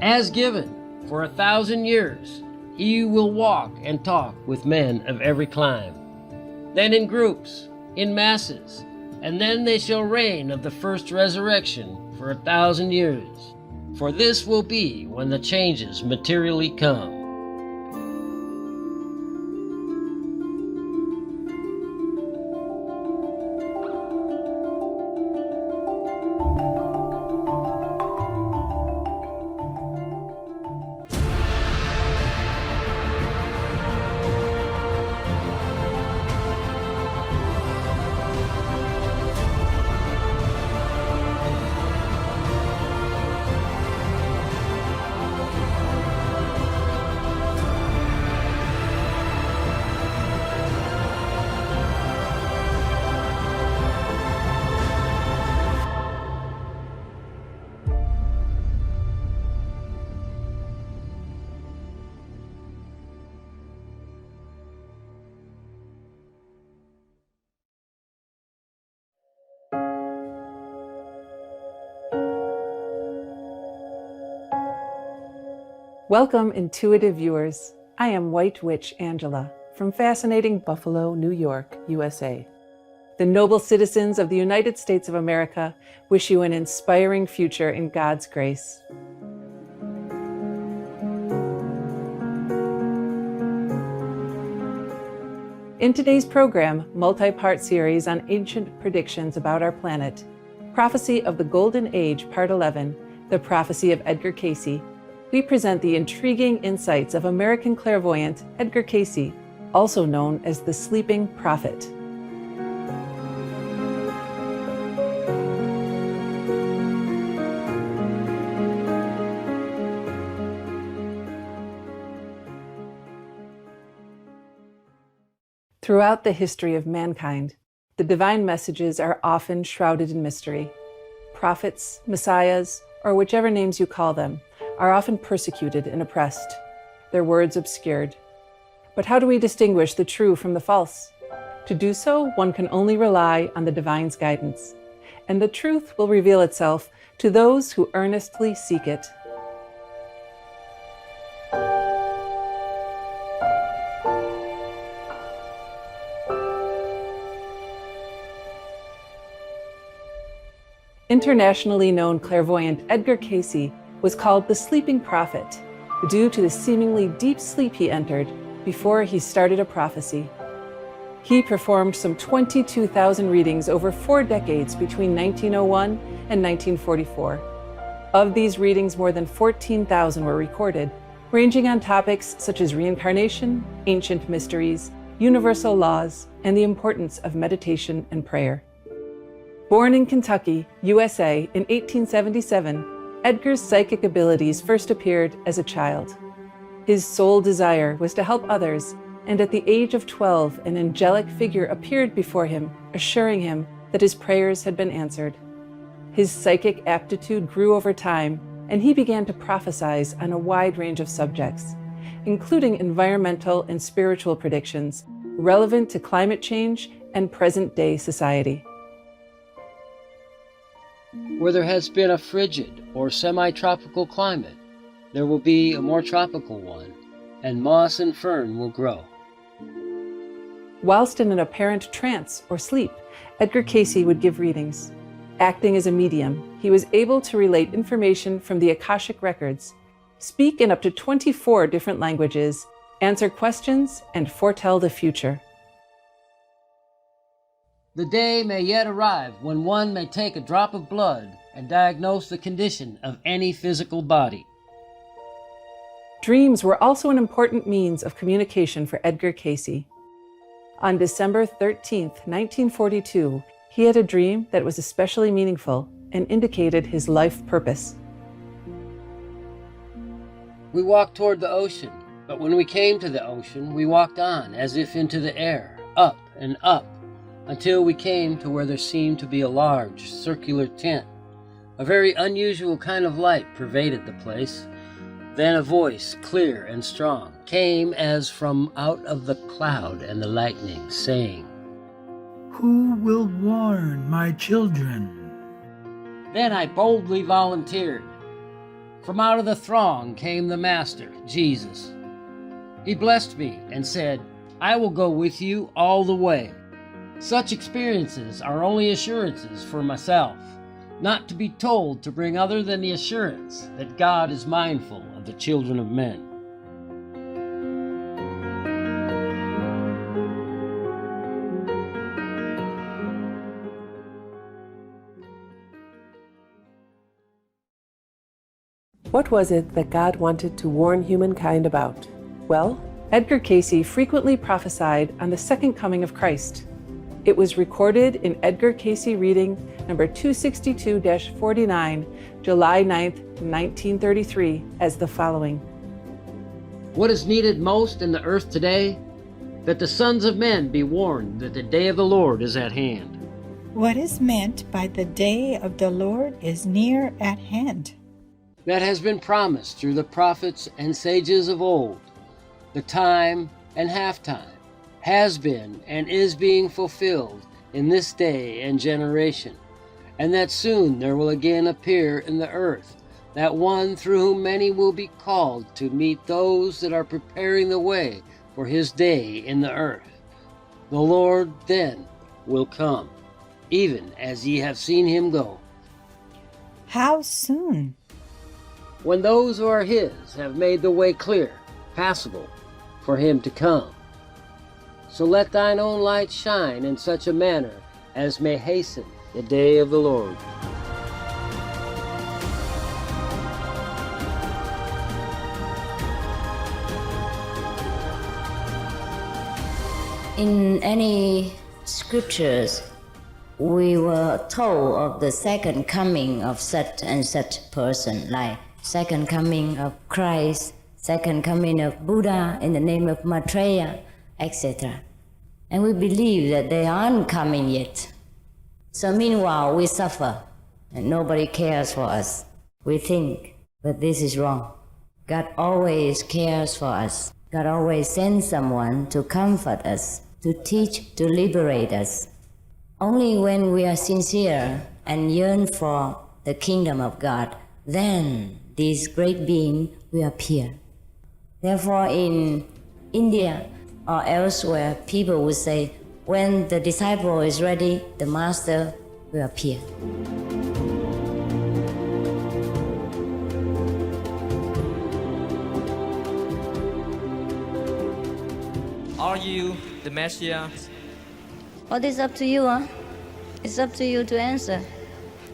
As given for 1,000 years, he will walk and talk with men of every clime, then in groups, in masses, and then they shall reign of the first resurrection for 1,000 years. For this will be when the changes materially come. Welcome, intuitive viewers. I am White Witch Angela from fascinating Buffalo, New York, USA. The noble citizens of the United States of America wish you an inspiring future in God's grace. In today's program, multi-part series on ancient predictions about our planet, Prophecy of the Golden Age, Part 11, The Prophecy of Edgar Cayce, we present the intriguing insights of American clairvoyant Edgar Cayce, also known as the Sleeping Prophet. Throughout the history of mankind, the divine messages are often shrouded in mystery. Prophets, messiahs, or whichever names you call them, are often persecuted and oppressed, their words obscured. But how do we distinguish the true from the false? To do so, one can only rely on the divine's guidance, and the truth will reveal itself to those who earnestly seek it. Internationally known clairvoyant Edgar Cayce was called the Sleeping Prophet due to the seemingly deep sleep he entered before he started a prophecy. He performed some 22,000 readings over 4 decades between 1901 and 1944. Of these readings, more than 14,000 were recorded, ranging on topics such as reincarnation, ancient mysteries, universal laws, and the importance of meditation and prayer. Born in Kentucky, USA in 1877, Edgar's psychic abilities first appeared as a child. His sole desire was to help others, and at the age of 12, an angelic figure appeared before him, assuring him that his prayers had been answered. His psychic aptitude grew over time, and he began to prophesize on a wide range of subjects, including environmental and spiritual predictions relevant to climate change and present-day society. Where there has been a frigid or semi-tropical climate, there will be a more tropical one, and moss and fern will grow. Whilst in an apparent trance or sleep, Edgar Cayce would give readings. Acting as a medium, he was able to relate information from the Akashic records, speak in up to 24 different languages, answer questions, and foretell the future. The day may yet arrive when one may take a drop of blood and diagnose the condition of any physical body. Dreams were also an important means of communication for Edgar Cayce. On December 13, 1942, he had a dream that was especially meaningful and indicated his life purpose. We walked toward the ocean, but when we came to the ocean, we walked on as if into the air, up and up, until we came to where there seemed to be a large circular tent. A very unusual kind of light pervaded the place. Then a voice, clear and strong, came as from out of the cloud and the lightning, saying, "Who will warn my children?" Then I boldly volunteered. From out of the throng came the Master, Jesus. He blessed me and said, I will go with you all the way. Such experiences are only assurances for myself, not to be told to bring other than the assurance that God is mindful of the children of men. What was it that God wanted to warn humankind about? Well, Edgar Cayce frequently prophesied on the second coming of Christ. It was recorded in Edgar Cayce reading number 262-49, July 9th, 1933, as the following. What is needed most in the earth today? That the sons of men be warned that the day of the Lord is at hand. What is meant by the day of the Lord is near at hand. That has been promised through the prophets and sages of old. The time and half-time has been and is being fulfilled in this day and generation, and that soon there will again appear in the earth that one through whom many will be called to meet those that are preparing the way for his day in the earth. The Lord then will come, even as ye have seen him go. How soon? When those who are his have made the way clear, passable, for him to come. So let thine own light shine in such a manner as may hasten the day of the Lord. In any scriptures, we were told of the second coming of such and such person, like second coming of Christ, second coming of Buddha in the name of Maitreya, etc. And we believe that they aren't coming yet. So meanwhile, we suffer and nobody cares for us. We think, but this is wrong. God always cares for us. God always sends someone to comfort us, to teach, to liberate us. Only when we are sincere and yearn for the kingdom of God, then this great being will appear. Therefore, in India or elsewhere, people would say, when the disciple is ready, the master will appear. Are you the Messiah? Well, it's up to you, huh? It's up to you to answer,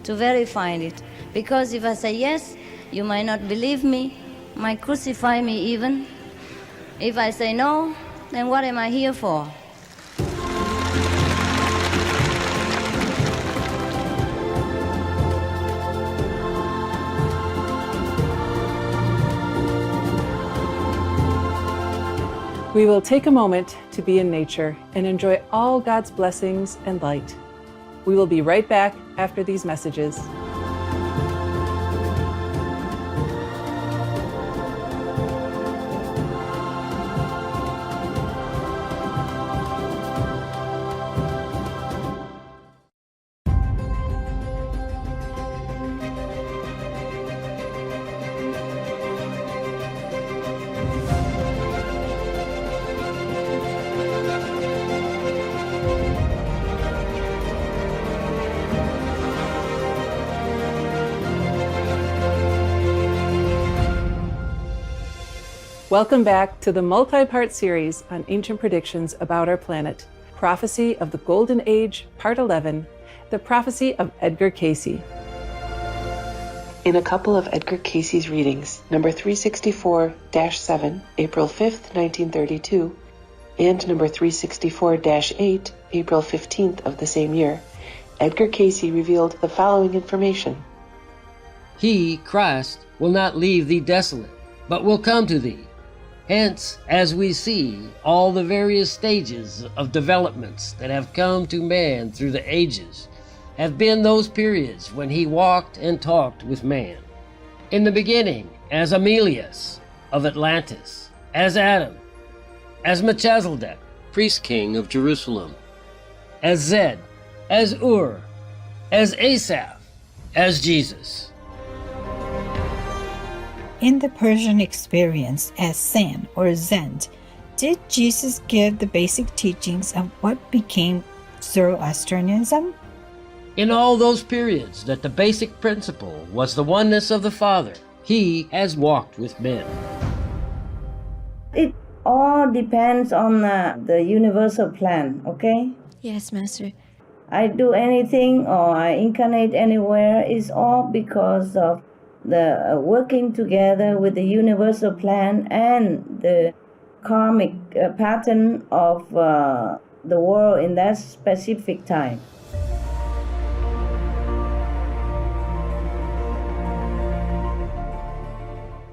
to verify it. Because if I say yes, you might not believe me, might crucify me even. If I say no, then what am I here for? We will take a moment to be in nature and enjoy all God's blessings and light. We will be right back after these messages. Welcome back to the multi-part series on ancient predictions about our planet, Prophecy of the Golden Age, Part 11, the Prophecy of Edgar Cayce. In a couple of Edgar Cayce's readings, number 364-7, April 5th, 1932, and number 364-8, April 15th of the same year, Edgar Cayce revealed the following information. He, Christ, will not leave thee desolate, but will come to thee. Hence, as we see, all the various stages of developments that have come to man through the ages have been those periods when he walked and talked with man. In the beginning, as Amelius of Atlantis, as Adam, as Melchizedek, priest king of Jerusalem, as Zed, as Ur, as Asaph, as Jesus. In the Persian experience as San or Zend, did Jesus give the basic teachings of what became Zoroastrianism? In all those periods that the basic principle was the oneness of the Father, he has walked with men. It all depends on the universal plan, okay? Yes, Master. I do anything or I incarnate anywhere is all because of the working together with the universal plan and the karmic pattern of the world in that specific time.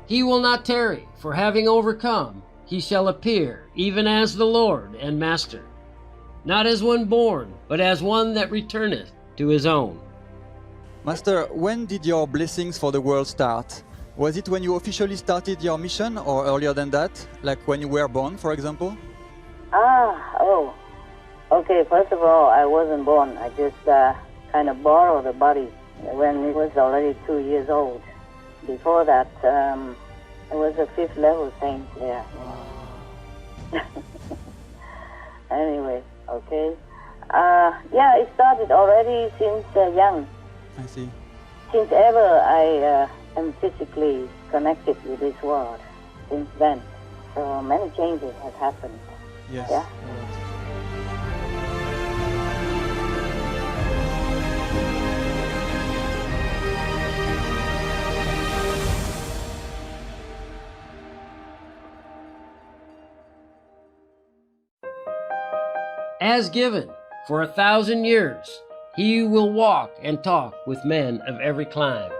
He will not tarry, for having overcome, he shall appear, even as the Lord and Master, not as one born, but as one that returneth to his own. Master, when did your blessings for the world start? Was it when you officially started your mission or earlier than that, like when you were born, for example? Okay, first of all, I wasn't born. I just kind of borrowed a body when it was already 2 years old. Before that, it was a 5th level saint there. Anyway, okay. Yeah, it started already since young. I see. Since ever I am physically connected with this world, since then. So many changes have happened. Yes. Yeah? As given, for 1,000 years, he will walk and talk with men of every clime.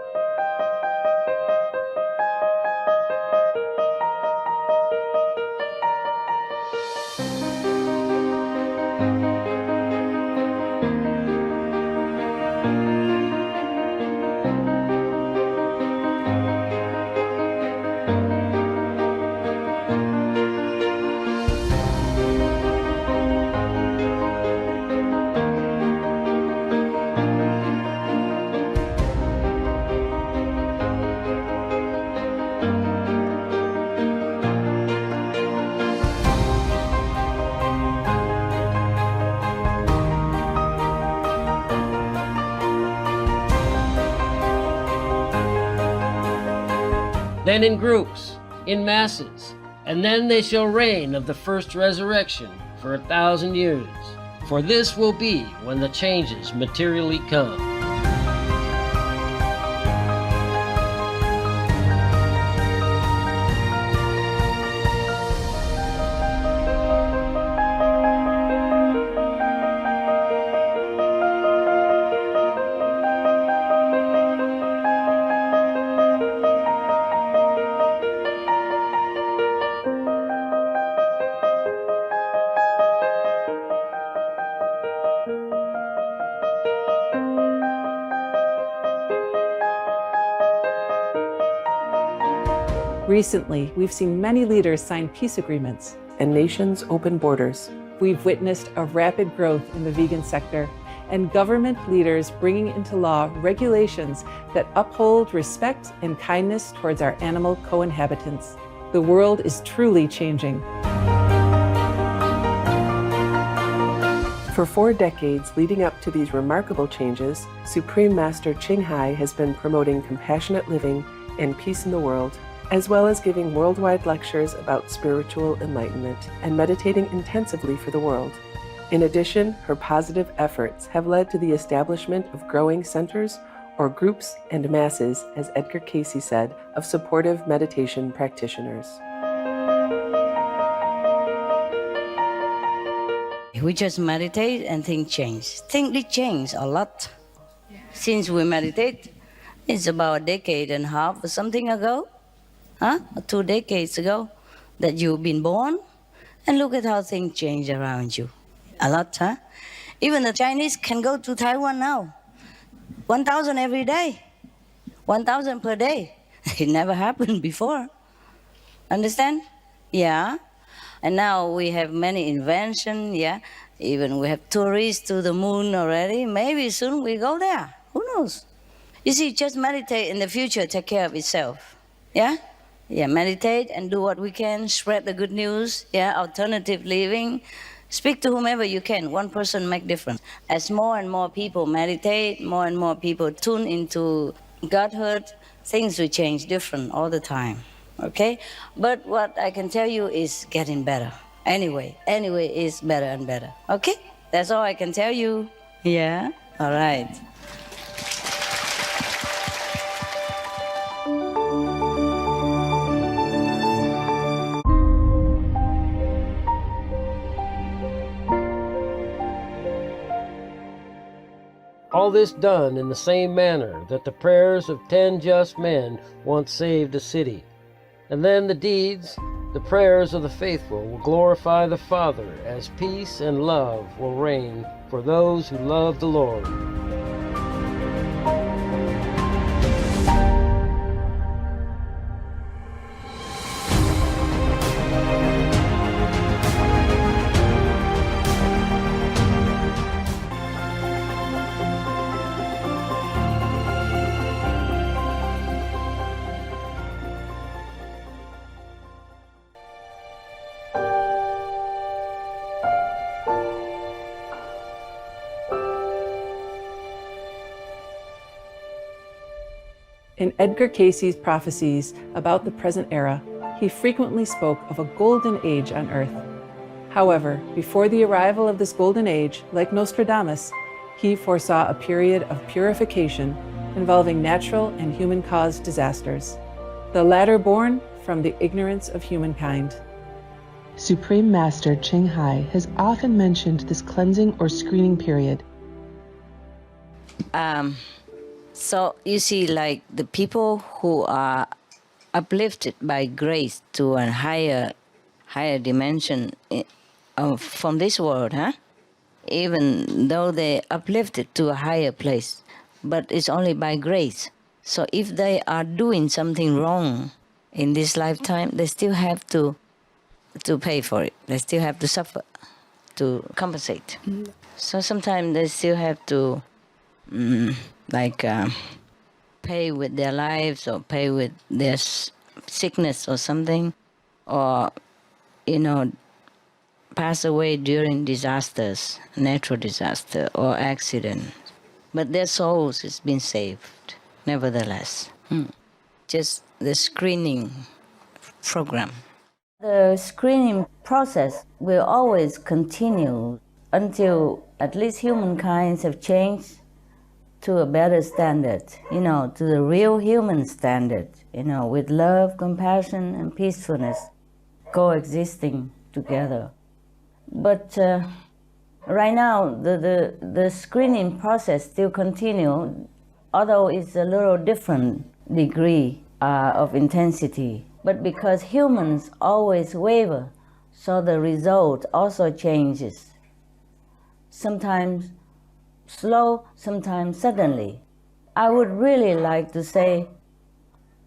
Then in groups, in masses, and then they shall reign of the first resurrection for 1,000 years. For this will be when the changes materially come. Recently, we've seen many leaders sign peace agreements, and nations open borders. We've witnessed a rapid growth in the vegan sector and government leaders bringing into law regulations that uphold respect and kindness towards our animal co-inhabitants. The world is truly changing. For 4 decades leading up to these remarkable changes, Supreme Master Ching Hai has been promoting compassionate living and peace in the world, as well as giving worldwide lectures about spiritual enlightenment and meditating intensively for the world. In addition, her positive efforts have led to the establishment of growing centers or groups and masses, as Edgar Cayce said, of supportive meditation practitioners. We just meditate and things change. Things change a lot. Since we meditate, it's about a decade and a half or something ago. 2 decades ago that you've been born, and look at how things change around you. A lot, huh? Even the Chinese can go to Taiwan now. 1,000 every day. 1,000 per day. It never happened before. Understand? Yeah. And now we have many inventions, yeah. Even we have tourists to the moon already. Maybe soon we go there. Who knows? You see, just meditate in the future, take care of itself. Yeah? Yeah, meditate and do what we can, spread the good news, alternative living. Speak to whomever you can. One person make difference. As more and more people meditate, more and more people tune into Godhood, things will change different all the time. Okay? But what I can tell you is getting better. Anyway, it's better and better. Okay? That's all I can tell you. Yeah? All right. All this done in the same manner that the prayers of 10 just men once saved a city. And then the deeds, the prayers of the faithful will glorify the Father, as peace and love will reign for those who love the Lord. In Edgar Cayce's prophecies about the present era, he frequently spoke of a golden age on earth. However, before the arrival of this golden age, like Nostradamus, he foresaw a period of purification involving natural and human-caused disasters, the latter born from the ignorance of humankind. Supreme Master Ching Hai has often mentioned this cleansing or screening period. So you see, like the people who are uplifted by grace to a higher dimension from this world, even though they uplifted to a higher place, but it's only by grace. So if they are doing something wrong in this lifetime, they still have to pay for it. They still have to suffer to compensate. So sometimes they still have to pay with their lives or pay with their sickness or something, or pass away during disasters, natural disaster or accident. But their souls has been saved nevertheless. Just the screening program. The screening process will always continue until at least humankind have changed to a better standard, to the real human standard, with love, compassion, and peacefulness coexisting together. But right now, the screening process still continues, although it's a little different degree of intensity. But because humans always waver, so the result also changes. Sometimes slow, sometimes suddenly. I would really like to say,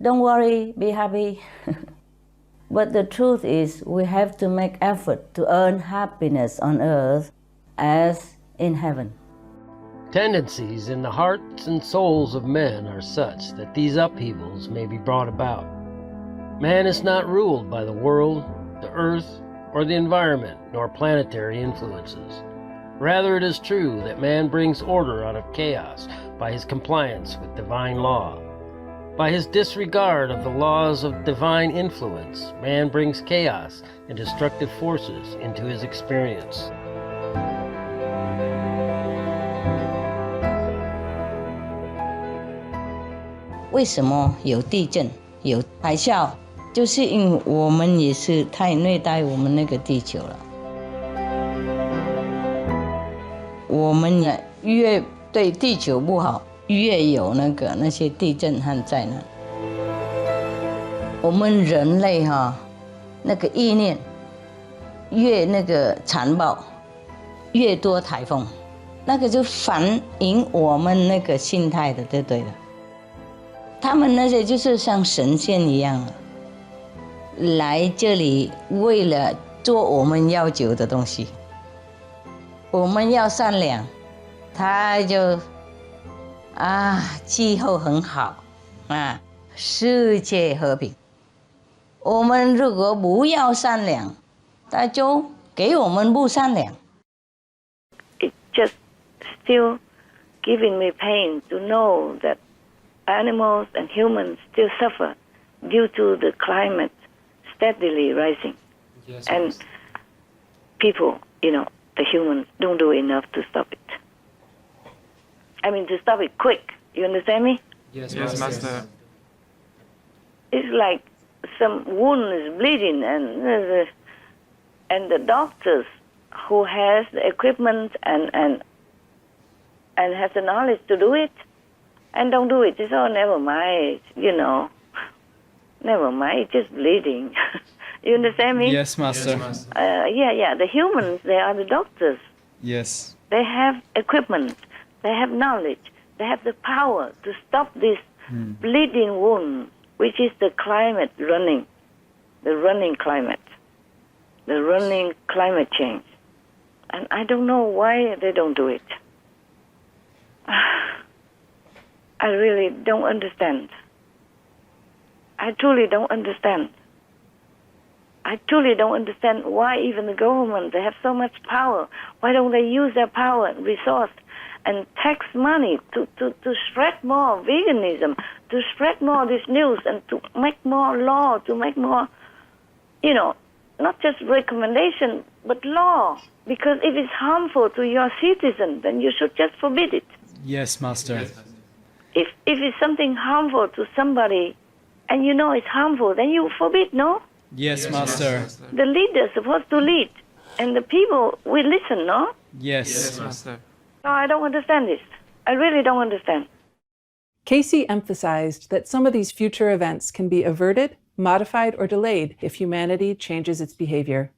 don't worry, be happy. But the truth is, we have to make effort to earn happiness on earth as in heaven. Tendencies in the hearts and souls of men are such that these upheavals may be brought about. Man is not ruled by the world, the earth, or the environment, nor planetary influences. Rather, it is true that man brings order out of chaos by his compliance with divine law. By his disregard of the laws of divine influence, man brings chaos and destructive forces into his experience. 为什么有地震、有海啸？就是因为我们也是太虐待我们那个地球了。我们也越对地球不好，越有那些地震和灾难。我们人类那个意念越那个残暴，越多台风，那个就反映我们那个心态的，对了。他们那些就是像神仙一样，来这里为了做我们要求的东西。我们要善良，他就气候很好世界和平，我们如果不要善良，他就给我们不善良。 It just still giving me pain to know that animals and humans still suffer due to the climate steadily rising. Yes, And Master. people, the humans don't do enough to stop it. I mean, to stop it quick. You understand me? Yes, Yes, Master. Master. It's like some wound is bleeding, and the doctors who has the equipment and has the knowledge to do it, and don't do it. It's never mind, never mind. It's just bleeding. You understand me? Yes, Master. Yes, Master. Yeah. The humans, they are the doctors. Yes. They have equipment. They have knowledge. They have the power to stop this bleeding wound, which is the climate running, the running climate change. And I don't know why they don't do it. I really don't understand. I truly don't understand. I truly don't understand why even the government, they have so much power. Why don't they use their power and resource and tax money to spread more veganism, to spread more this news, and to make more law, to make more, not just recommendation, but law. Because if it's harmful to your citizen, then you should just forbid it. Yes, Master. If it's something harmful to somebody, and you know it's harmful, then you forbid, no? Yes, Master. The leader is supposed to lead, and the people will listen, no? Yes. Yes, Master. No, I don't understand this. I really don't understand. Cayce emphasized that some of these future events can be averted, modified, or delayed if humanity changes its behavior.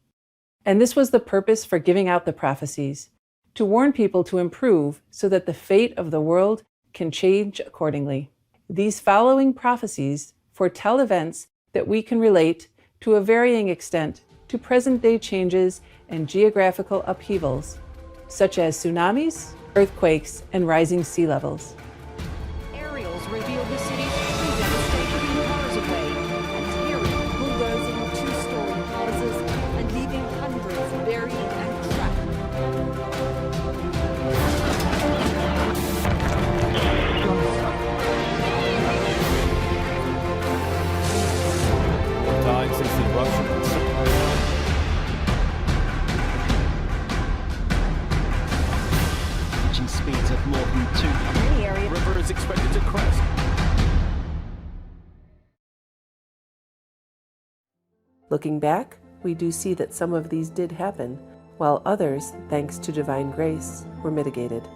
And this was the purpose for giving out the prophecies, to warn people to improve so that the fate of the world can change accordingly. These following prophecies foretell events that we can relate to a varying extent to present-day changes and geographical upheavals, such as tsunamis, earthquakes, and rising sea levels. Aerials revealed the city's tree devastation miles away and tearing, bulldozing two-story houses and leaving hundreds buried and trapped. Time since the eruption. Reaching speeds of more than 200. River is expected to crest. Looking back, we do see that some of these did happen, while others, thanks to divine grace, were mitigated.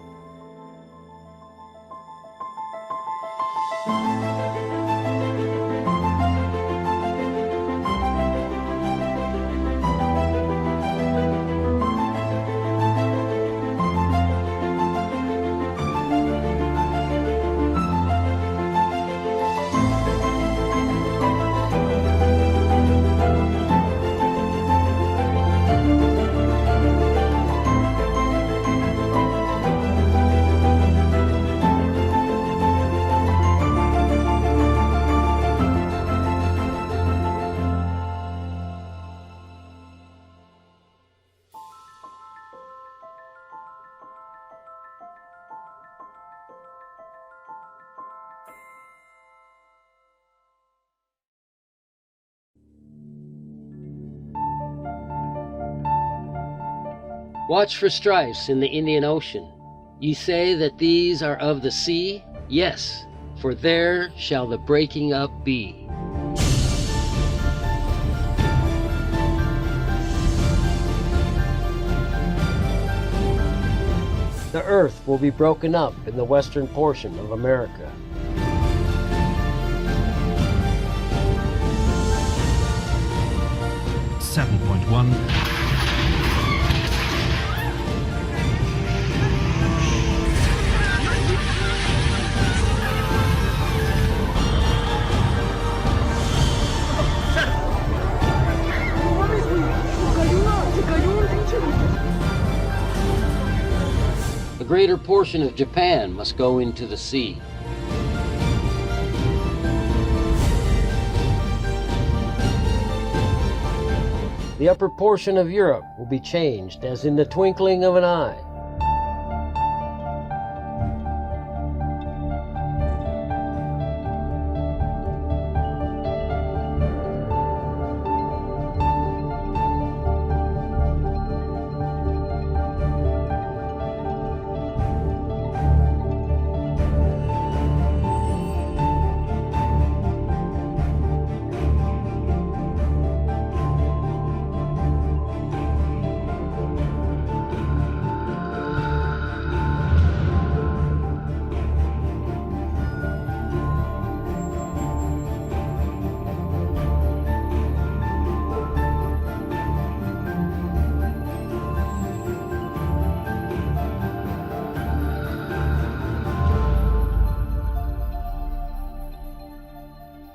Watch for strifes in the Indian Ocean. Ye say that these are of the sea? Yes, for there shall the breaking up be. The earth will be broken up in the western portion of America. The greater portion of Japan must go into the sea. The upper portion of Europe will be changed as in the twinkling of an eye.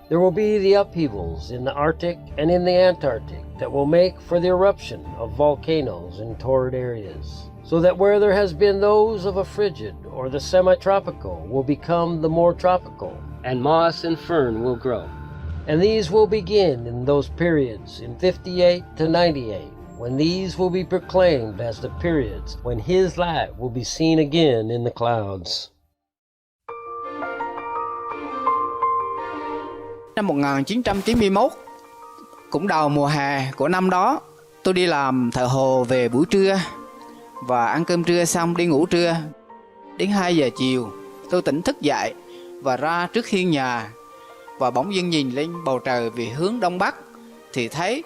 There will be the upheavals in the Arctic and in the Antarctic that will make for the eruption of volcanoes in torrid areas, so that where there has been those of a frigid or the semi-tropical will become the more tropical, and moss and fern will grow. And these will begin in those periods in 58 to 98, when these will be proclaimed as the periods when His light will be seen again in the clouds. Năm 1991, cũng đầu mùa hè của năm đó, tôi đi làm thợ hồ về buổi trưa và ăn cơm trưa xong đi ngủ trưa. Đến 2 giờ chiều, tôi tỉnh thức dậy và ra trước hiên nhà và bỗng dưng nhìn lên bầu trời về hướng đông bắc thì thấy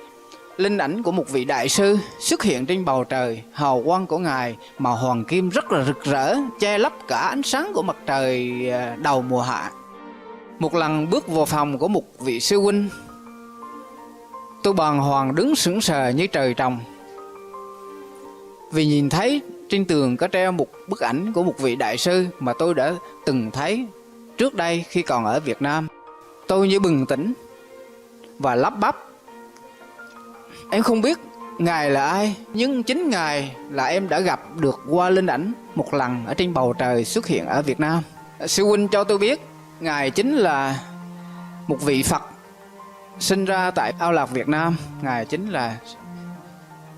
linh ảnh của một vị đại sư xuất hiện trên bầu trời. Hào quang của ngài màu hoàng kim rất là rực rỡ, che lấp cả ánh sáng của mặt trời đầu mùa hạ. Một lần bước vào phòng của một vị sư huynh, tôi bàng hoàng đứng sững sờ như trời trồng, vì nhìn thấy trên tường có treo một bức ảnh của một vị đại sư mà tôi đã từng thấy trước đây khi còn ở Việt Nam. Tôi như bừng tỉnh và lắp bắp: em không biết ngài là ai, nhưng chính ngài là em đã gặp được qua linh ảnh một lần ở trên bầu trời xuất hiện ở Việt Nam. Sư huynh cho tôi biết ngài chính là một vị Phật sinh ra tại Ao Lạc Việt Nam. Ngài chính là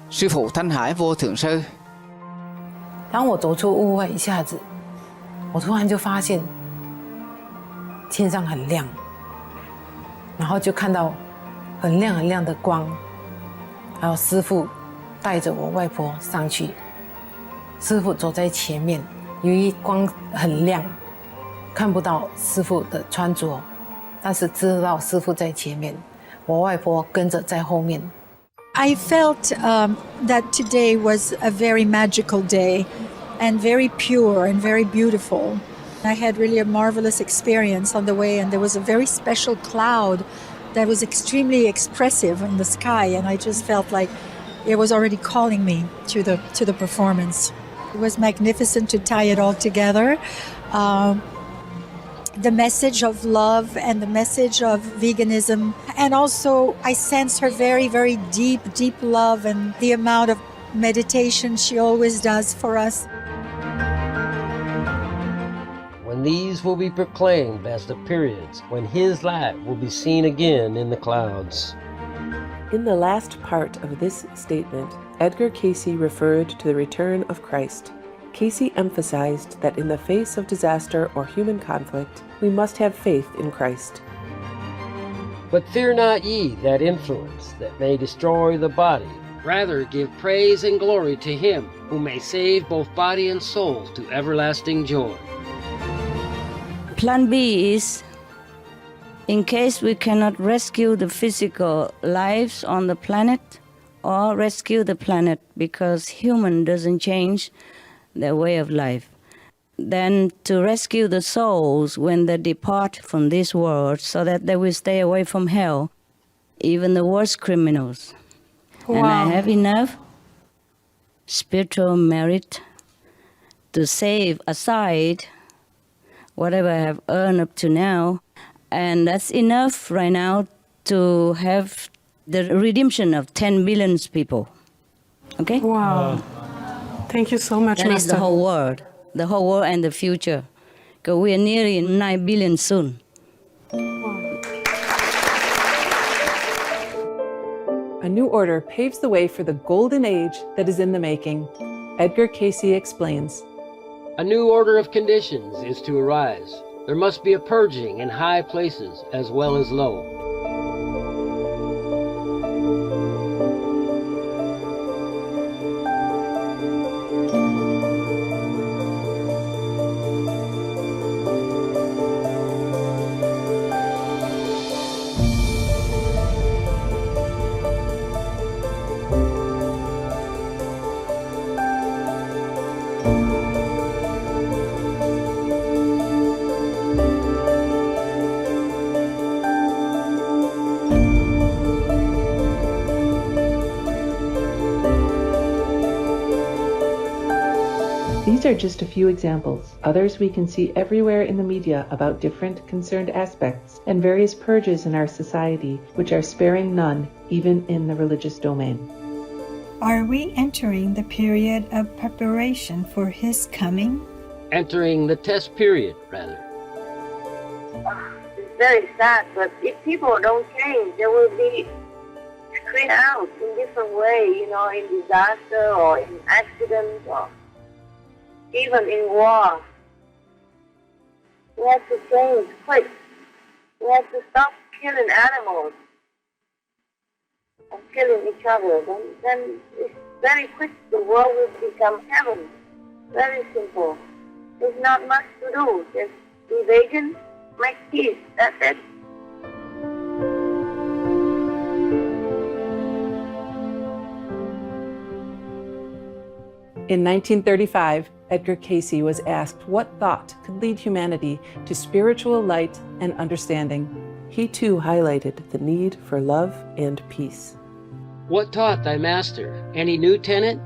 sư phụ Thanh Hải Vô Thượng Sư. 当我走出屋外一下子，我突然就发现天上很亮，然后就看到很亮很亮的光，还有师父带着我外婆上去，师父走在前面，由于光很亮，看不到师父的穿着，但是知道师父在前面，我外婆跟着在后面。 I felt that today was a very magical day and very pure and very beautiful. I had really a marvelous experience on the way, and there was a very special cloud that was extremely expressive in the sky, and I just felt like it was already calling me to the performance. It was magnificent to tie it all together. The message of love and the message of veganism, and also I sense her very, very deep, deep love and the amount of meditation she always does for us. When these will be proclaimed as the periods when His light will be seen again in the clouds. In the last part of this statement, Edgar Cayce referred to the return of Christ. Cayce emphasized that in the face of disaster or human conflict, we must have faith in Christ. But fear not ye that influence that may destroy the body. Rather give praise and glory to Him who may save both body and soul to everlasting joy. Plan B is, in case we cannot rescue the physical lives on the planet or rescue the planet because human doesn't change their way of life, then to rescue the souls when they depart from this world so that they will stay away from hell, even the worst criminals. Wow. And I have enough spiritual merit to save aside whatever I have earned up to now, and that's enough right now to have the redemption of 10 billion people. Okay? Wow. Thank you so much, That Master. is the whole world and the future, because we are nearly 9 billion soon. a new order paves the way for the golden age that is in the making. Edgar Cayce explains. A new order of conditions is to arise. There must be a purging in high places as well as low. These are just a few examples. Others we can see everywhere in the media about different concerned aspects and various purges in our society, which are sparing none, even in the religious domain. Are we entering the period of preparation for His coming? Entering the test period, rather. It's very sad, but if people don't change, they will be screened out in different way, in disaster or in accidents or even in war. We have to change quick. We have to stop killing animals and killing each other. Then it's very quick the world will become heaven. Very simple. There's not much to do. Just be vacant, make peace. That's it. In 1935, Edgar Cayce was asked what thought could lead humanity to spiritual light and understanding. He too highlighted the need for love and peace. What taught thy master? Any new tenet?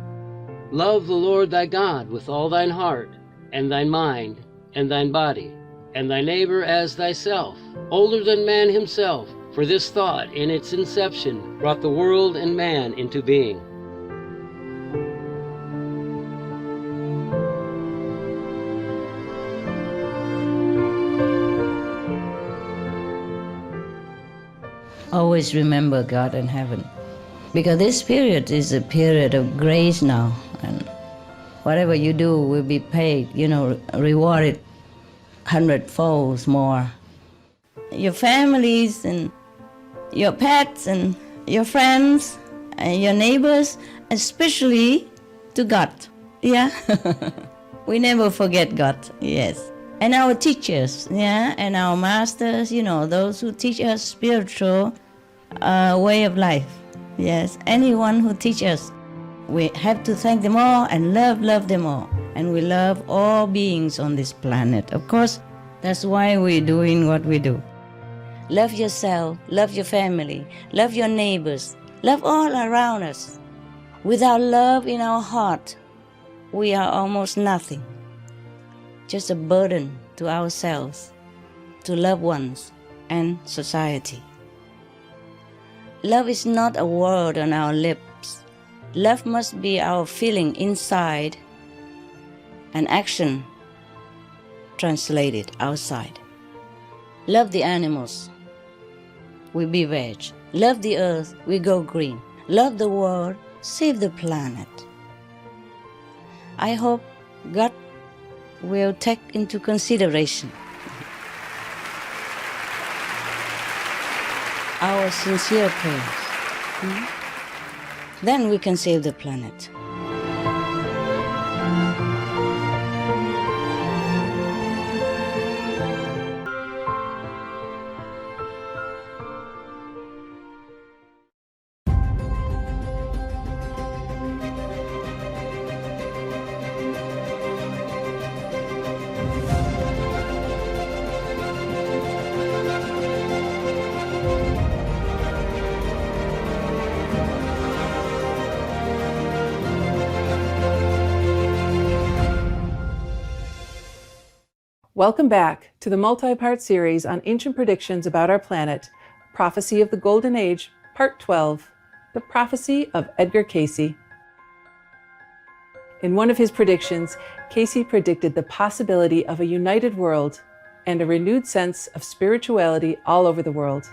Love the Lord thy God with all thine heart, and thine mind, and thine body, and thy neighbor as thyself, older than man himself, for this thought in its inception brought the world and man into being. Always remember God in heaven, because this period is a period of grace now, and whatever you do will be paid, rewarded 100-fold more. Your families and your pets and your friends and your neighbors, especially to God. Yeah, we never forget God. Yes. And our teachers, and our masters, those who teach us spiritual way of life. Yes, anyone who teaches us, we have to thank them all and love them all. And we love all beings on this planet. Of course, that's why we're doing what we do. Love yourself, love your family, love your neighbors, love all around us. Without love in our heart, we are almost nothing. Just a burden to ourselves, to loved ones, and society. Love is not a word on our lips. Love must be our feeling inside and action translated outside. Love the animals, we be veg. Love the earth, we go green. Love the world, save the planet. I hope God will take into consideration our sincere prayers. Then we can save the planet. Welcome back to the multi-part series on ancient predictions about our planet, Prophecy of the Golden Age, Part 12, The Prophecy of Edgar Cayce. In one of his predictions, Cayce predicted the possibility of a united world and a renewed sense of spirituality all over the world.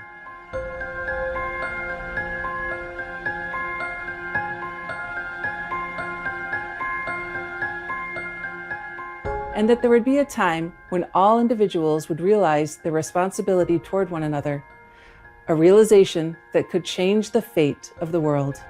and that there would be a time when all individuals would realize their responsibility toward one another, a realization that could change the fate of the world.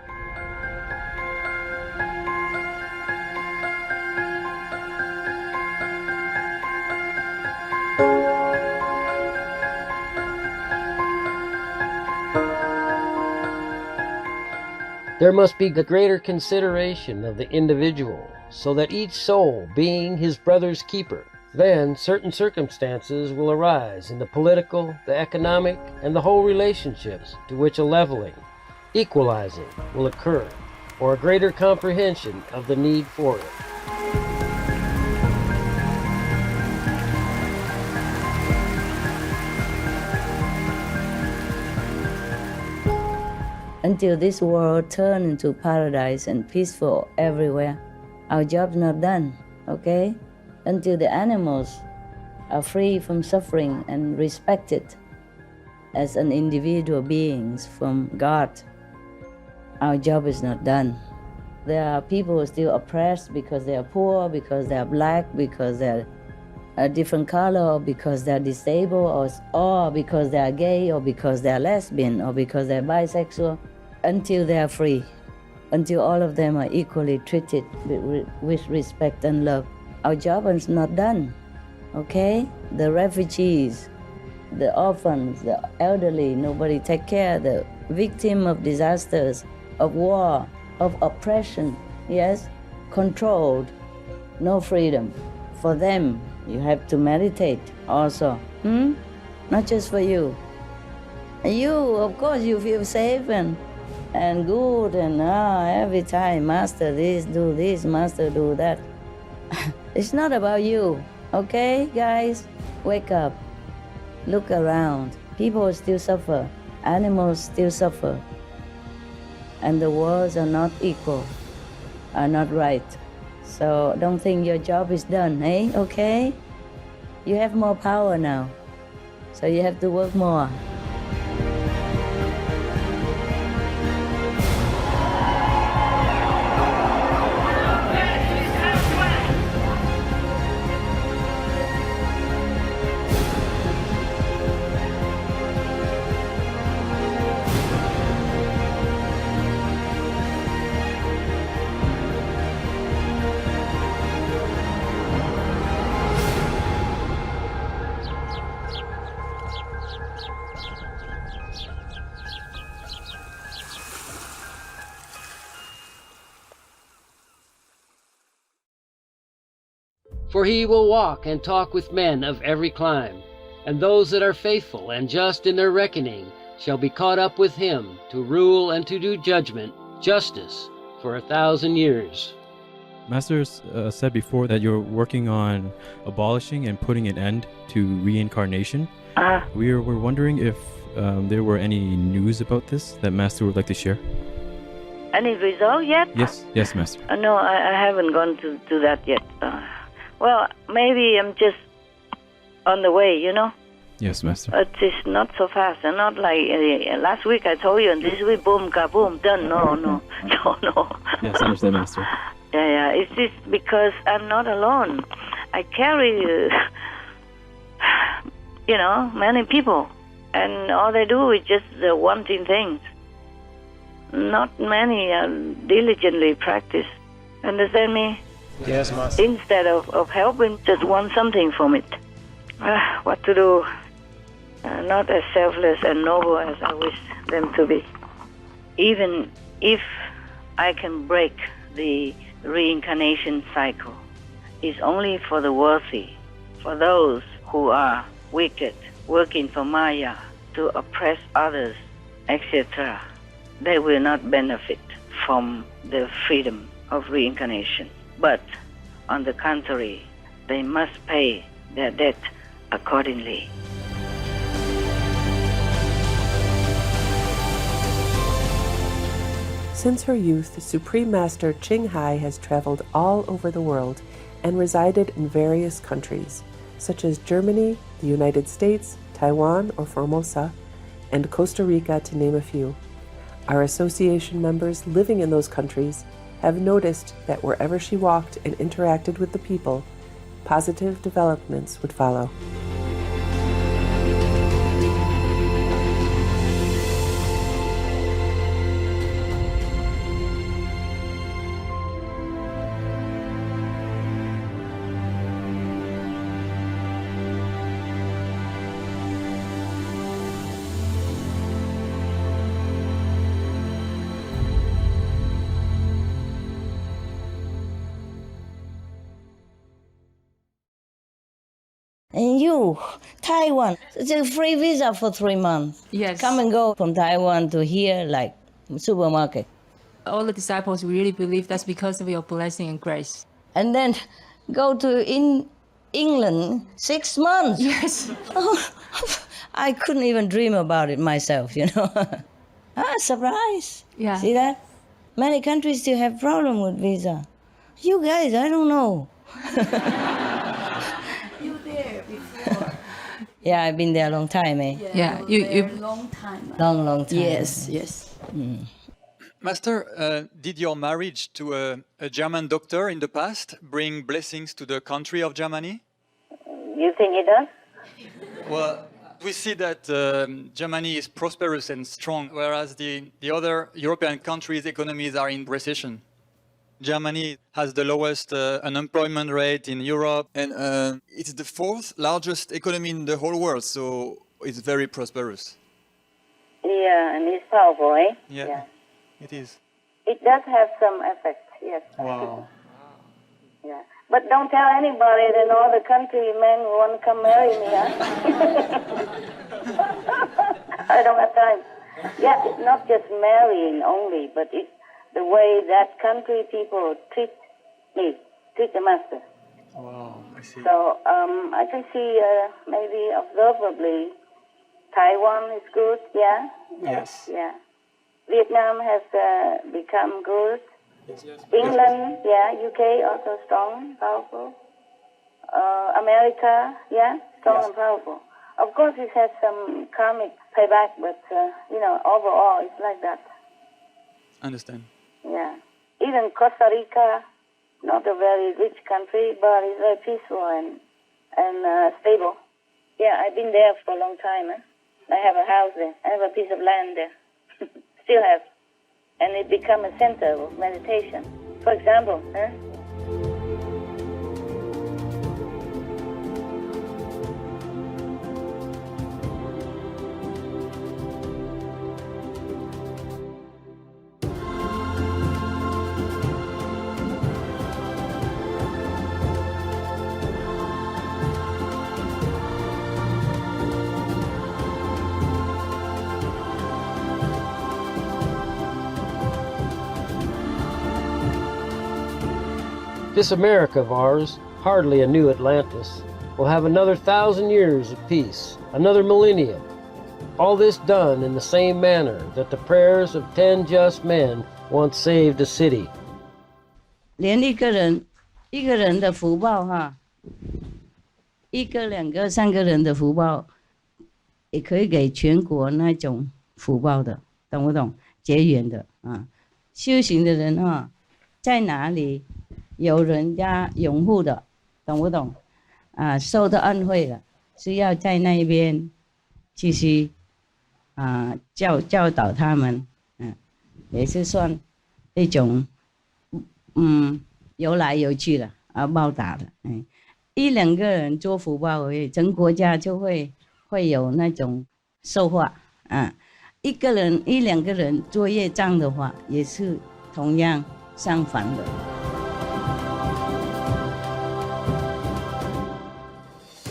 There must be a greater consideration of the individual, so that each soul being his brother's keeper. Then certain circumstances will arise in the political, the economic, and the whole relationships to which a leveling, equalizing will occur, or a greater comprehension of the need for it. Until this world turns into paradise and peaceful everywhere, our job's not done, okay? Until the animals are free from suffering and respected as an individual beings from God, our job is not done. There are people still oppressed because they are poor, because they are black, because they're a different color, or because they're disabled, or because they are gay, or because they are lesbian, or because they're bisexual, until they are free, until all of them are equally treated with respect and love. Our job is not done, okay? The refugees, the orphans, the elderly, nobody take care, the victim of disasters, of war, of oppression, yes? Controlled, no freedom. For them, you have to meditate also, Not just for you. You, of course, you feel safe and good, and every time, Master this, Master do that. It's not about you, okay, guys? Wake up, look around. People still suffer, animals still suffer, and the worlds are not equal, are not right. So don't think your job is done, okay? You have more power now, so you have to work more. For he will walk and talk with men of every clime, and those that are faithful and just in their reckoning shall be caught up with him to rule and to do judgment, justice, for 1,000 years. Master said before that you're working on abolishing and putting an end to reincarnation. We were wondering if there were any news about this that Master would like to share. Any result yet? Yes, Master. No, I haven't gone to that yet. Well, maybe I'm just on the way, Yes, Master. It is not so fast, and not like last week I told you, and this week, boom, kaboom, done. No. Yes, I understand, Master. Yeah, it's just because I'm not alone. I carry, many people, and all they do is just wanting things. Not many diligently practice. Understand me? Yes, Master. Instead of helping, just want something from it. What to do? Not as selfless and noble as I wish them to be. Even if I can break the reincarnation cycle, it's only for the worthy, for those who are wicked, working for Maya to oppress others, etc. They will not benefit from the freedom of reincarnation. But, on the contrary, they must pay their debt accordingly. Since her youth, the Supreme Master Ching Hai has traveled all over the world and resided in various countries, such as Germany, the United States, Taiwan or Formosa, and Costa Rica, to name a few. Our association members living in those countries have noticed that wherever she walked and interacted with the people, positive developments would follow. And you, Taiwan, it's a free visa for 3 months. Yes. Come and go from Taiwan to here like supermarket. All the disciples really believe that's because of your blessing and grace. And then go to England 6 months. Yes. Oh, I couldn't even dream about it myself, you know. Surprise. Yeah. See that? Many countries still have problem with visa. You guys, I don't know. You there before? Yeah, I've been there a long time, eh? Yeah, you long time. Long time. Yes, yes. Mm. Master, did your marriage to a German doctor in the past bring blessings to the country of Germany? You think it does? Well, we see that Germany is prosperous and strong, whereas the other European countries' economies are in recession. Germany has the lowest unemployment rate in Europe, and it's the 4th largest economy in the whole world, so it's very prosperous. Yeah, and it's powerful, eh? Yeah. It is. It does have some effect, yes. Wow. Yeah. But don't tell anybody that all the countrymen want to come marry me, huh? I don't have time. Yeah, it's not just marrying only, but it's the way that country people treat me, treat the master. Wow, I see. So I can see maybe observably Taiwan is good, yeah? Yes. Yeah. Vietnam has become good. England, yeah. UK also strong, powerful. America, yeah, strong and powerful. Of course, it has some karmic payback, but overall, it's like that. Understand. Yeah. Even Costa Rica, not a very rich country, but it's very peaceful and stable. Yeah, I've been there for a long time. I have a house there. I have a piece of land there. Still have. And it become a center of meditation. For example, This America of ours, hardly a new Atlantis, will have another 1,000 years of peace, another millennium. All this done in the same manner that the prayers of 10 just men once saved a city. 连一个人的福报哈，一个、两个、3个人的福报，也可以给全国那种福报的，懂不懂？结缘的啊，修行的人哈，在哪里？有人家拥护的，懂不懂？受到恩惠了，是要在那边继续教导他们，也是算一种有来有去了报答的。1、2个人做福报而已，整国家就会有那种受化1、2个人做业障的话，也是同样相反的。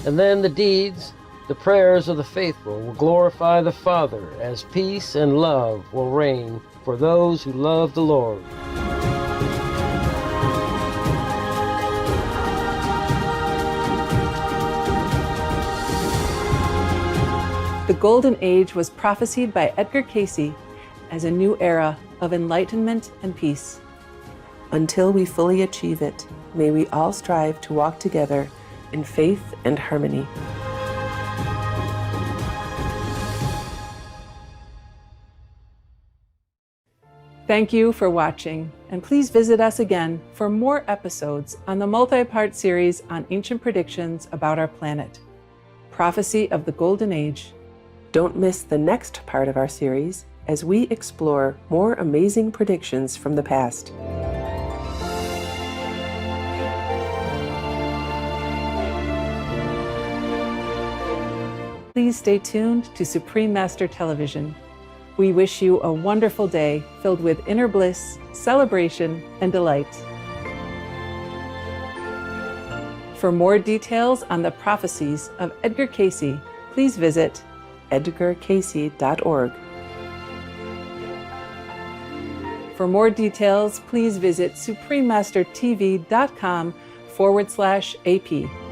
And then the deeds, the prayers of the faithful will glorify the Father as peace and love will reign for those who love the Lord. The Golden Age was prophesied by Edgar Cayce as a new era of enlightenment and peace. Until we fully achieve it, may we all strive to walk together in faith and harmony. Thank you for watching, and please visit us again for more episodes on the multi-part series on ancient predictions about our planet, Prophecy of the Golden Age. Don't miss the next part of our series as we explore more amazing predictions from the past. Please stay tuned to Supreme Master Television. We wish you a wonderful day filled with inner bliss, celebration, and delight. For more details on the prophecies of Edgar Cayce, please visit edgarcayce.org. For more details, please visit suprememastertv.com/AP.